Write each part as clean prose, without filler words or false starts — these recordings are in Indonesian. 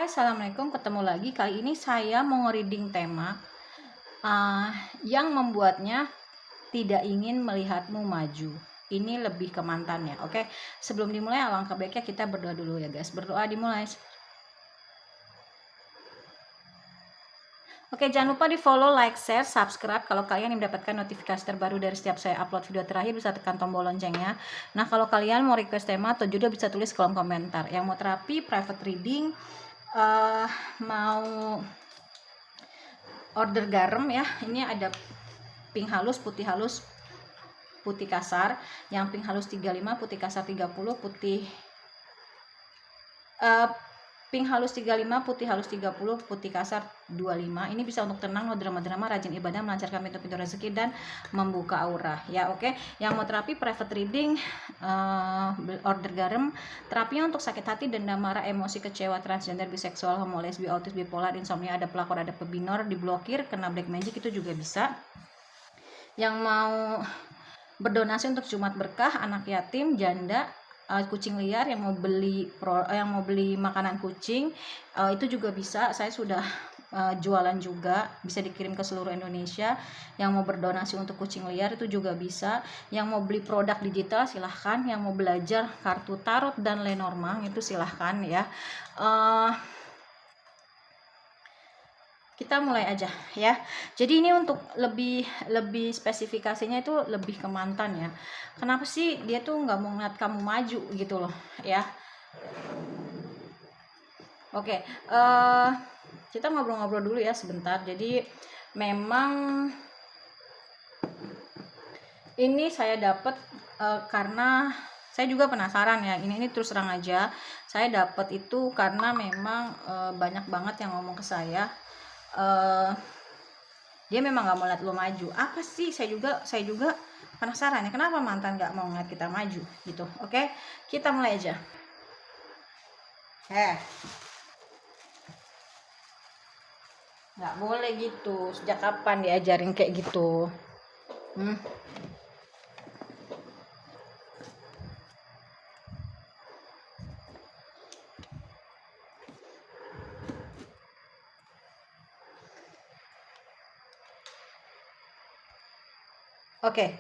Hai, assalamualaikum. Ketemu lagi. Kali ini saya mau reading tema yang membuatnya tidak ingin melihatmu maju. Ini lebih ke mantannya. Oke, sebelum dimulai alangkah baiknya kita berdoa dulu ya guys. Berdoa dimulai. Oke, jangan lupa di follow, like, share, subscribe. Kalau kalian yang mendapatkan notifikasi terbaru dari setiap saya upload video terakhir, bisa tekan tombol loncengnya. Nah, kalau kalian mau request tema atau judul bisa tulis kolom komentar. Yang mau terapi, private reading, mau order garam ya, ini ada pink halus, putih halus, putih kasar. Yang pink halus 35, putih kasar 30, pink halus 35, putih halus 30, putih kasar 25. Ini bisa untuk tenang, no drama-drama, rajin ibadah, melancarkan pintu-pintu rezeki dan membuka aura ya. Oke, yang mau terapi private reading, order garam, terapinya untuk sakit hati, dendam, marah, emosi, kecewa, transgender, biseksual, homo, lesbi, autis, bipolar, insomnia, ada pelakor, ada pebinor, diblokir, kena black magic, itu juga bisa. Yang mau berdonasi untuk Jumat Berkah, anak yatim, janda, kucing liar, yang mau beli makanan kucing, itu juga bisa. Saya sudah jualan juga, bisa dikirim ke seluruh Indonesia. Yang mau berdonasi untuk kucing liar itu juga bisa. Yang mau beli produk digital silahkan. Yang mau belajar kartu tarot dan Lenormand itu silahkan ya. Kita mulai aja ya. Jadi ini untuk lebih spesifikasinya itu lebih ke mantan ya. Kenapa sih dia tuh nggak mau ngeliat kamu maju gitu loh ya. Oke, kita ngobrol-ngobrol dulu ya sebentar. Jadi memang ini saya dapat karena saya juga penasaran ya. Ini terus terang aja. Saya dapat itu karena memang banyak banget yang ngomong ke saya. Dia memang nggak mau lihat lo maju. Apa sih? Saya juga penasaran ya, kenapa mantan nggak mau ngeliat kita maju gitu. Oke, kita mulai aja. Nggak boleh gitu. Sejak kapan diajarin kayak gitu? Oke,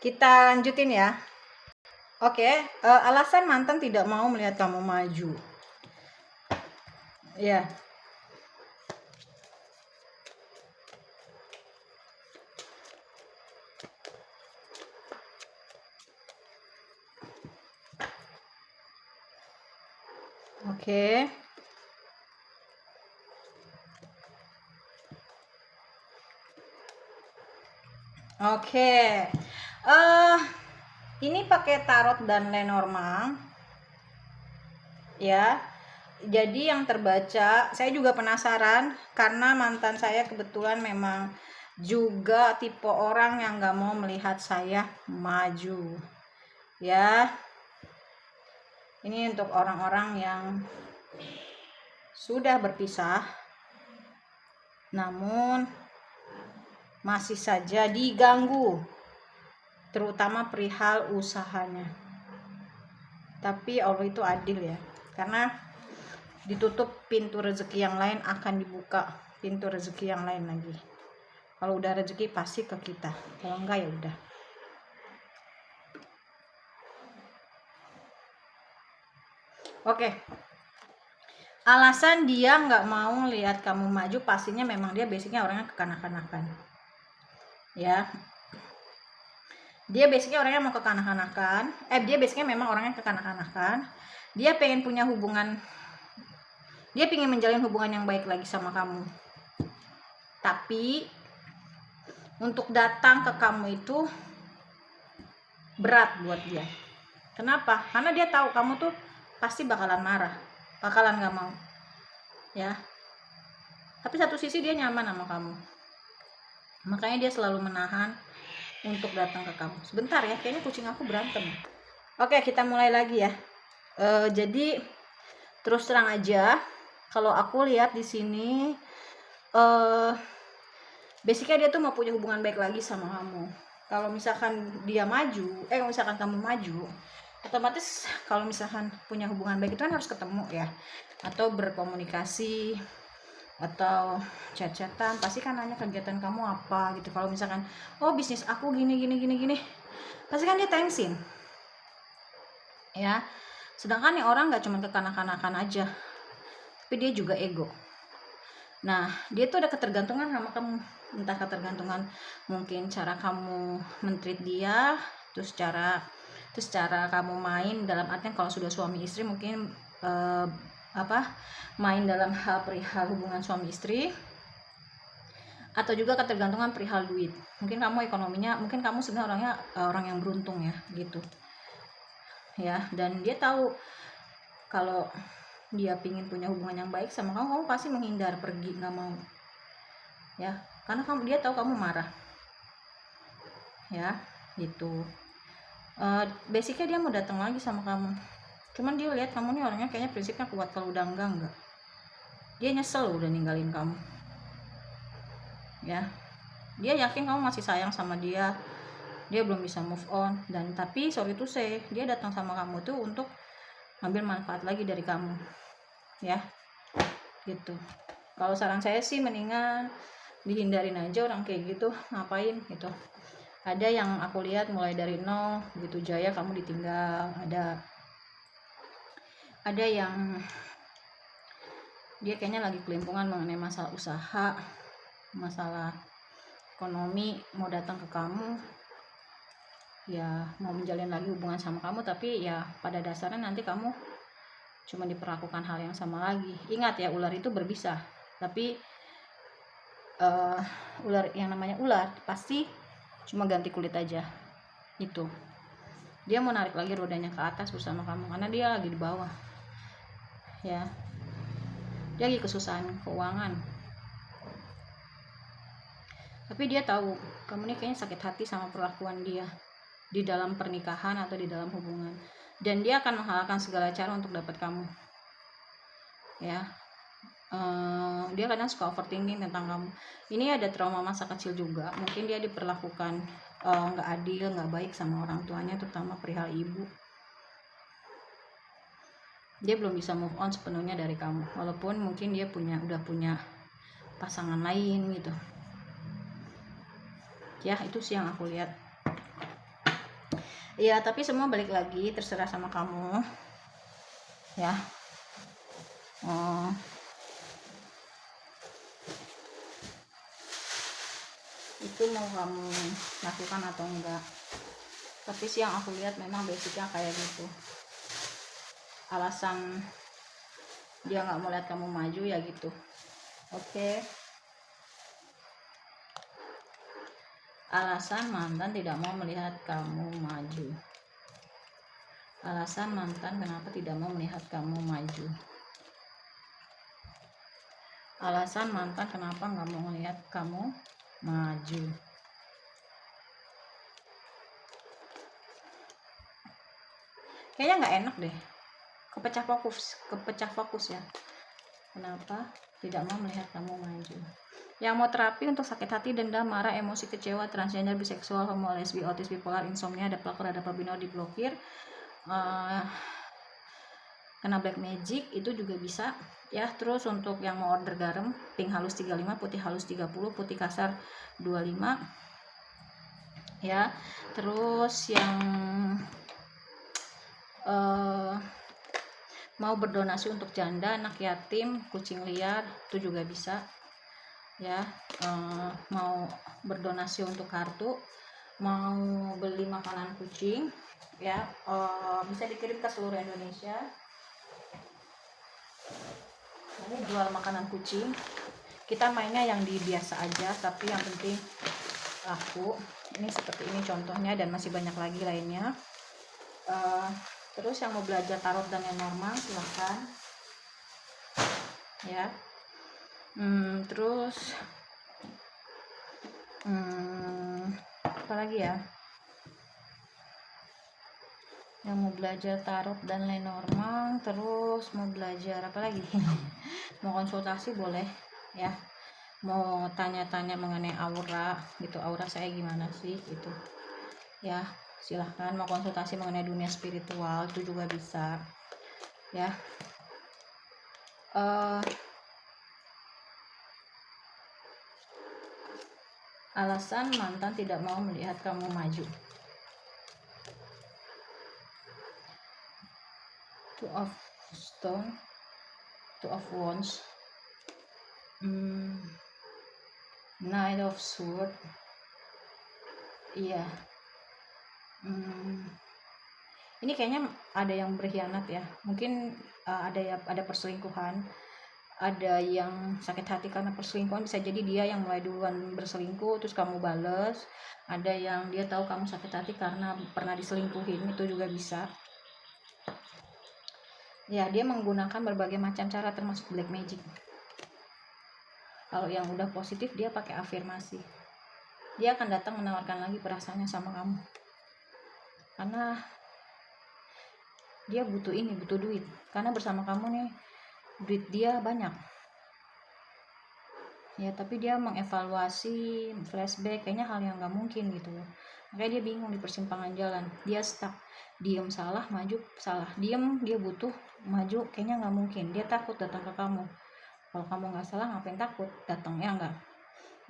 kita lanjutin ya. Oke, alasan mantan tidak mau melihat kamu maju. Ya. Oke. Oke. Ini pakai tarot dan Lenormand. Ya. Jadi yang terbaca, saya juga penasaran karena mantan saya kebetulan memang juga tipe orang yang nggak mau melihat saya maju. Ya. Ini untuk orang-orang yang sudah berpisah namun masih saja diganggu, terutama perihal usahanya. Tapi Allah itu adil ya, karena ditutup pintu rezeki yang lain akan dibuka pintu rezeki yang lain lagi. Kalau udah rezeki pasti ke kita, kalau enggak ya udah. Oke. Alasan dia nggak mau lihat kamu maju, pastinya memang dia basicnya orangnya kekanak-kanakan ya. Dia basicnya orangnya mau kekanak-kanakan. Dia basicnya memang orangnya kekanak-kanakan. Dia pengen punya hubungan, dia pengen menjalin hubungan yang baik lagi sama kamu. Tapi untuk datang ke kamu itu berat buat dia. Kenapa? Karena dia tahu kamu tuh pasti bakalan marah, bakalan gak mau ya. Tapi satu sisi dia nyaman sama kamu, makanya dia selalu menahan untuk datang ke kamu. Sebentar ya, kayaknya kucing aku berantem. Oke, kita mulai lagi ya. Jadi terus terang aja, kalau aku lihat di sini, basicnya dia tuh mau punya hubungan baik lagi sama kamu. Kalau misalkan dia maju, misalkan kamu maju, Otomatis kalau misalkan punya hubungan baik itu kan harus ketemu ya, atau berkomunikasi, atau chat-chatan, pasti kan nanya kegiatan kamu apa gitu. Kalau misalkan oh bisnis aku gini gini gini gini, pasti kan dia tensin ya. Sedangkan nih orang nggak cuma kekanak-kanakan aja, tapi dia juga ego. Nah dia tuh ada ketergantungan sama kamu, entah ketergantungan mungkin cara kamu mentreat dia, terus cara kamu main, dalam artian kalau sudah suami istri mungkin main dalam hal perihal hubungan suami istri, atau juga ketergantungan perihal duit. Mungkin kamu ekonominya, mungkin kamu sebenarnya orangnya orang yang beruntung ya gitu ya, dan dia tahu kalau dia pingin punya hubungan yang baik sama kamu, kamu pasti menghindar, pergi, nggak mau ya, karena dia tahu kamu marah ya gitu. Basicnya dia mau datang lagi sama kamu, cuman dia lihat kamu nih orangnya kayaknya prinsipnya kuat, kalau udah enggak, dia nyesel udah ninggalin kamu ya. Dia yakin kamu masih sayang sama dia belum bisa move on, dan tapi sorry to say dia datang sama kamu tuh untuk ngambil manfaat lagi dari kamu ya gitu. Kalau saran saya sih mendingan dihindarin aja orang kayak gitu, ngapain gitu. Ada yang aku lihat mulai dari nol begitu jaya kamu ditinggal, ada yang dia kayaknya lagi kelimpungan mengenai masalah usaha, masalah ekonomi, mau datang ke kamu ya, mau menjalin lagi hubungan sama kamu, tapi ya pada dasarnya nanti kamu cuma diperlakukan hal yang sama lagi. Ingat ya, ular itu berbisa, tapi ular yang namanya ular pasti cuma ganti kulit aja itu. Dia mau narik lagi rodanya ke atas bersama kamu karena dia lagi di bawah ya, dia lagi kesusahan keuangan, tapi dia tahu kamu nih kayaknya sakit hati sama perlakuan dia di dalam pernikahan atau di dalam hubungan, dan dia akan menghalalkan segala cara untuk dapat kamu ya. Dia kadang suka overthinking tentang kamu. Ini ada trauma masa kecil juga, mungkin dia diperlakukan nggak adil, nggak baik sama orang tuanya, terutama perihal ibu. Dia belum bisa move on sepenuhnya dari kamu, walaupun mungkin dia udah punya pasangan lain gitu ya. Itu sih yang aku lihat ya, tapi semua balik lagi terserah sama kamu ya. Itu mau kamu lakukan atau enggak, tapi sih yang aku lihat memang basicnya kayak gitu. Alasan dia nggak mau lihat kamu maju ya gitu. Oke. Alasan mantan tidak mau melihat kamu maju. Alasan mantan kenapa tidak mau melihat kamu maju. Alasan mantan kenapa nggak mau melihat kamu maju. Kayaknya nggak enak deh, kepecah fokus ya. Kenapa tidak mau melihat kamu maju. Yang mau terapi untuk sakit hati, dendam, marah, emosi, kecewa, transgender, biseksual, homo, lesbi, autis, bipolar, insomnia, ada pelakor, ada pabinor, diblokir, kena black magic itu juga bisa ya. Terus untuk yang mau order garam, pink halus 35, putih halus 30, putih kasar 25 ya. Terus yang mau berdonasi untuk janda, anak yatim, kucing liar, itu juga bisa ya. Mau berdonasi untuk kartu, mau beli makanan kucing ya, bisa dikirim ke seluruh Indonesia. Ini jual makanan kucing, kita mainnya yang di biasa aja, tapi yang penting laku. Ini seperti ini contohnya, dan masih banyak lagi lainnya. Terus yang mau belajar tarot dan yang normal silahkan ya. Terus apa lagi ya, yang mau belajar tarot dan lenormand, terus mau belajar apa lagi mau konsultasi boleh ya, mau tanya-tanya mengenai aura gitu, aura saya gimana sih gitu ya. silahkan mau konsultasi mengenai dunia spiritual itu juga bisa ya. Alasan mantan tidak mau melihat kamu maju. Two of Stone, Two of Wands, Knight of Sword. Iya. Ini kayaknya ada yang berkhianat ya. Mungkin ada perselingkuhan. Ada yang sakit hati karena perselingkuhan, bisa jadi dia yang mulai duluan berselingkuh terus kamu bales. Ada yang dia tahu kamu sakit hati karena pernah diselingkuhin, itu juga bisa ya. Dia menggunakan berbagai macam cara termasuk black magic. Kalau yang udah positif dia pakai afirmasi. Dia akan datang menawarkan lagi perasaannya sama kamu karena dia butuh duit, karena bersama kamu nih duit dia banyak ya, tapi dia mengevaluasi, flashback, kayaknya hal yang gak mungkin gitu loh. Makanya dia bingung di persimpangan jalan, dia stuck, diem salah, maju salah, diem dia butuh, maju kayaknya gak mungkin, dia takut datang ke kamu. Kalau kamu gak salah ngapain takut datang ya enggak.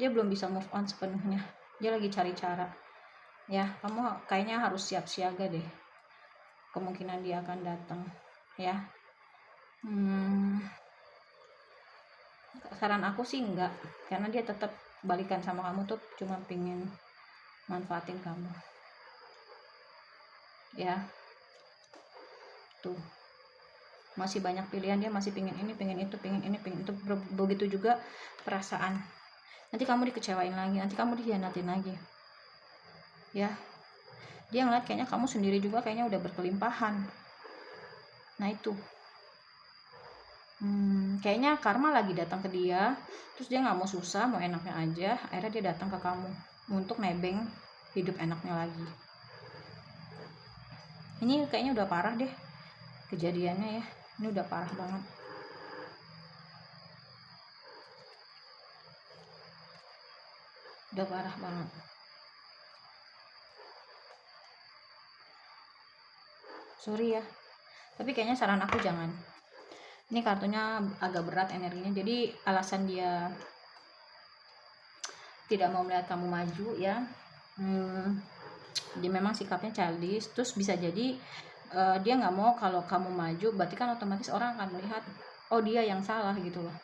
Dia belum bisa move on sepenuhnya, dia lagi cari cara ya. Kamu kayaknya harus siap siaga deh, kemungkinan dia akan datang ya. Saran aku sih enggak, karena dia tetap balikan sama kamu tuh cuma pingin manfaatin kamu ya. Tuh masih banyak pilihan, dia masih pingin ini, pingin itu, pingin ini, pingin itu. Begitu juga perasaan, nanti kamu dikecewain lagi, nanti kamu dikhianatin lagi ya. Dia ngeliat kayaknya kamu sendiri juga kayaknya udah berkelimpahan. Nah itu kayaknya karma lagi datang ke dia, terus dia nggak mau susah, mau enaknya aja, akhirnya dia datang ke kamu untuk nebeng hidup enaknya lagi. Ini kayaknya udah parah deh kejadiannya ya, ini udah parah banget. Udah parah banget. Sorry ya, tapi kayaknya saran aku jangan. Ini kartunya agak berat energinya, jadi alasan dia tidak mau melihat kamu maju ya, dia memang sikapnya childish. Terus bisa jadi dia nggak mau kalau kamu maju, berarti kan otomatis orang akan melihat oh dia yang salah gitu loh.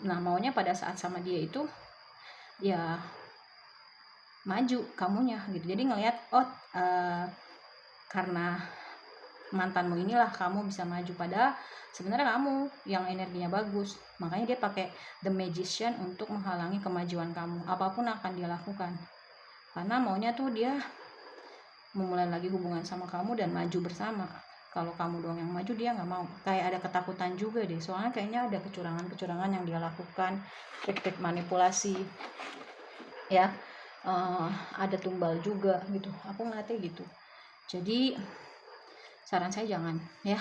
Nah maunya pada saat sama dia itu ya maju kamunya gitu. Jadi ngelihat karena mantanmu inilah kamu bisa maju, padahal sebenarnya kamu yang energinya bagus. Makanya dia pakai the magician untuk menghalangi kemajuan kamu, apapun akan dia lakukan, karena maunya tuh dia memulai lagi hubungan sama kamu dan maju bersama. Kalau kamu doang yang maju dia nggak mau. Kayak ada ketakutan juga deh, soalnya kayaknya ada kecurangan yang dia lakukan, trik-trik manipulasi ya. Ada tumbal juga gitu, aku ngeliatnya gitu. Jadi saran saya jangan ya.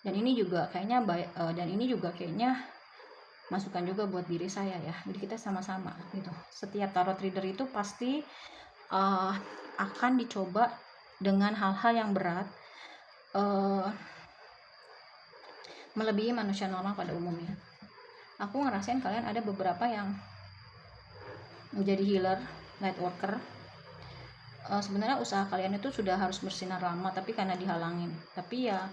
Dan ini juga kayaknya masukan juga buat diri saya ya. Jadi kita sama-sama gitu. Setiap tarot reader itu pasti akan dicoba dengan hal-hal yang berat, melebihi manusia normal pada umumnya. Aku ngerasain kalian ada beberapa yang menjadi healer, light worker. Sebenarnya usaha kalian itu sudah harus bersinar lama, tapi karena dihalangin. Tapi ya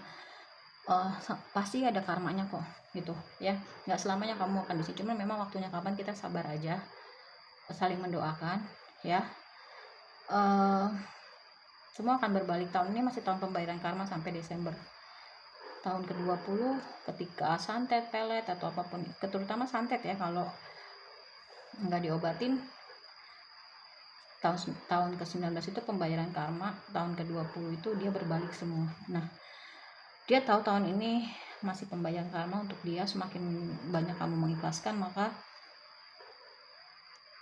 pasti ada karmanya kok gitu ya. Nggak selamanya kamu akan disini, cuma memang waktunya kapan, kita sabar aja, saling mendoakan ya. Semua akan berbalik. Tahun ini masih tahun pembayaran karma sampai Desember tahun ke-20, ketika santet, pelet atau apapun, terutama santet ya, kalau nggak diobatin. Tahun ke-19 itu pembayaran karma, tahun ke-20 itu dia berbalik semua. Nah dia tahu tahun ini masih pembayaran karma untuk dia. Semakin banyak kamu mengikhlaskan, maka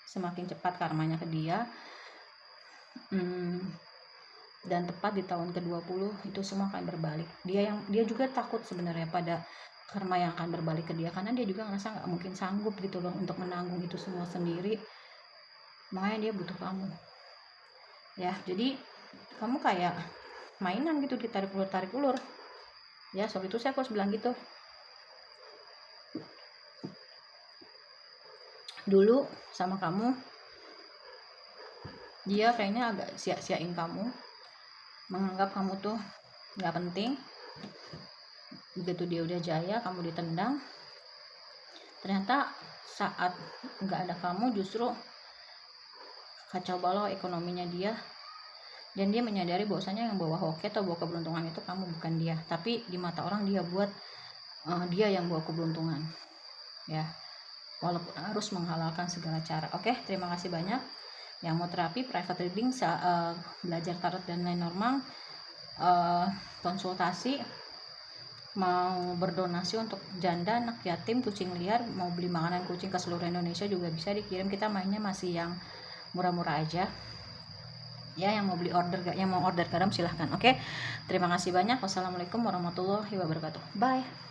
semakin cepat karmanya ke dia. Dan tepat di tahun ke-20 itu semua akan berbalik. Dia juga takut sebenarnya pada karma yang akan berbalik ke dia, karena dia juga ngerasa nggak mungkin sanggup gitu loh untuk menanggung itu semua sendiri. Makanya dia butuh kamu ya. Jadi kamu kayak mainan gitu, ditarik ulur ya. Soal itu saya harus bilang gitu. Dulu sama kamu dia kayaknya agak sia-siain kamu, menganggap kamu tuh nggak penting. Begitu dia udah jaya, kamu ditendang, ternyata saat nggak ada kamu justru kacau balau ekonominya dia, dan dia menyadari bahwasanya yang bawa hoki atau bawa keberuntungan itu kamu, bukan dia. Tapi di mata orang dia dia yang bawa keberuntungan ya, walaupun harus menghalalkan segala cara. Oke, terima kasih banyak yang mau terapi, private reading, belajar tarot dan lain normal, konsultasi, mau berdonasi untuk janda, anak yatim, kucing liar, mau beli makanan kucing ke seluruh Indonesia juga bisa dikirim. Kita mainnya masih yang murah-murah aja ya. Yang mau beli yang mau order garam silahkan. Oke, terima kasih banyak. Wassalamualaikum warahmatullahi wabarakatuh. Bye.